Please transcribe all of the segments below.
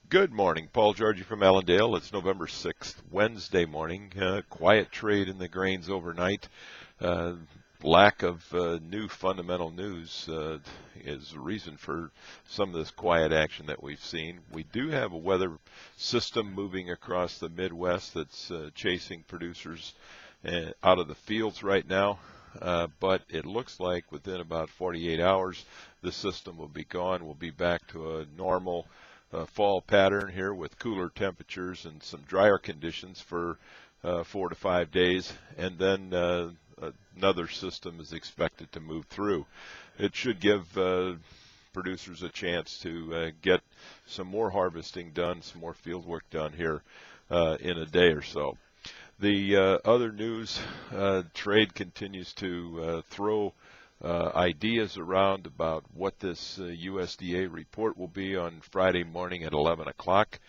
Good morning, Paul Georgie from Allendale. It's November 6th, Wednesday morning. Quiet trade in the grains overnight. Lack of new fundamental news is the reason for some of this quiet action that we've seen. We do have a weather system moving across the Midwest that's chasing producers out of the fields right now. But it looks like within about 48 hours, the system will be gone. We'll be back to a normal fall pattern here with cooler temperatures and some drier conditions for 4 to 5 days, and then another system is expected to move through. It should give producers a chance to get some more harvesting done, some more field work done here in a day or so. The other news, trade continues to throw ideas around about what this USDA report will be on Friday morning at 11 o'clock.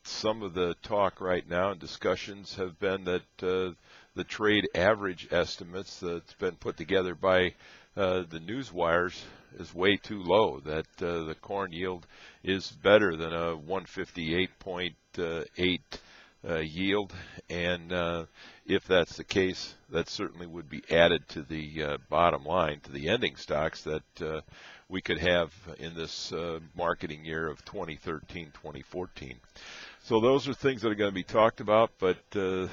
Some of the talk right now and discussions have been that the trade average estimates that's been put together by the news wires is way too low, that the corn yield is better than a 158.8 yield, and if that's the case, that certainly would be added to the bottom line, to the ending stocks that we could have in this marketing year of 2013-2014. So those are things that are going to be talked about, but the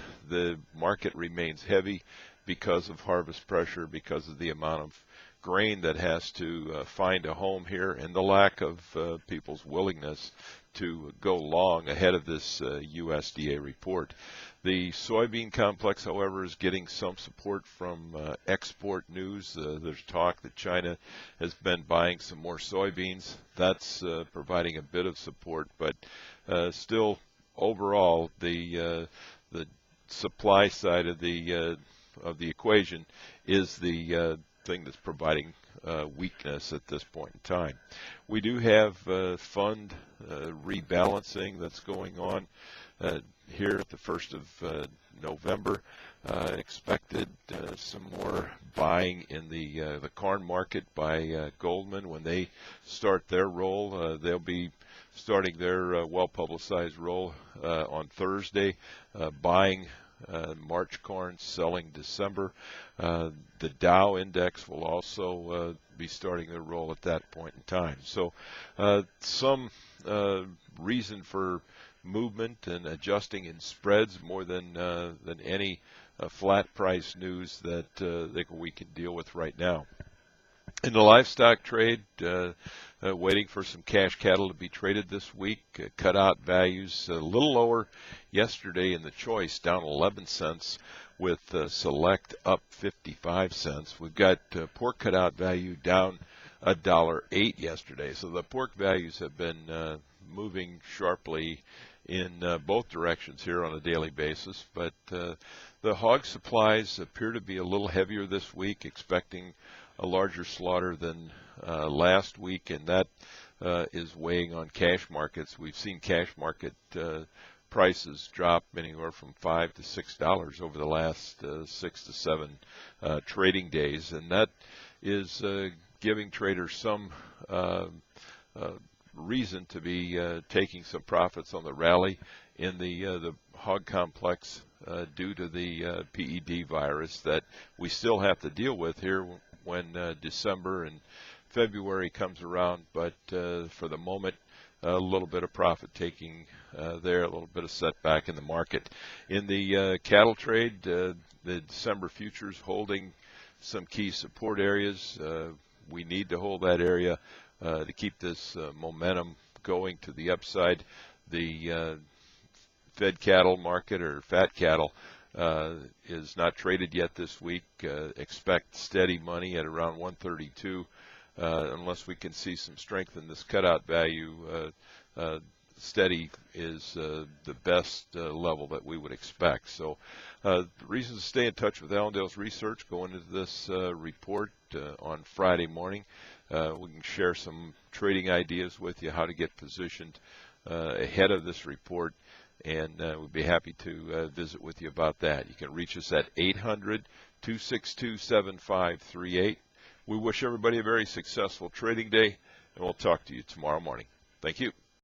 market remains heavy because of harvest pressure, because of the amount of grain that has to find a home here, and the lack of people's willingness to go long ahead of this USDA report. The soybean complex, however, is getting some support from export news. There's talk that China has been buying some more soybeans. That's providing a bit of support, but still, overall, the supply side of the equation is the thing that's providing weakness at this point in time. We do have fund rebalancing that's going on here at the 1st of November. Expected some more buying in the corn market by Goldman when they start their roll. They'll be starting their well-publicized roll on Thursday, buying March corn, selling December. The Dow index will also be starting their roll at that point in time. So some reason for movement and adjusting in spreads more than any flat price news that we can deal with right now. In the livestock trade, waiting for some cash cattle to be traded this week. Cutout values a little lower yesterday in the choice, down 11 cents, with select up 55 cents. We've got pork cutout value down $1.08 yesterday. So the pork values have been moving sharply in both directions here on a daily basis. But the hog supplies appear to be a little heavier this week, expecting a larger slaughter than last week, and that is weighing on cash markets. We've seen cash market prices drop anywhere from $5 to $6 over the last 6 to 7 trading days, and that is giving traders some reason to be taking some profits on the rally in the hog complex due to the PED virus that we still have to deal with here when December and February comes around, but for the moment, a little bit of profit taking there, a little bit of setback in the market. In the cattle trade, the December futures holding some key support areas. We need to hold that area to keep this momentum going to the upside. The fed cattle market, or fat cattle, is not traded yet this week. Expect steady money at around 132 unless we can see some strength in this cutout value. Steady is the best level that we would expect. So the reason to stay in touch with Allendale's research going into this report on Friday morning. We can share some trading ideas with you, how to get positioned ahead of this report, and we'd be happy to visit with you about that. You can reach us at 800-262-7538. We wish everybody a very successful trading day, and we'll talk to you tomorrow morning. Thank you.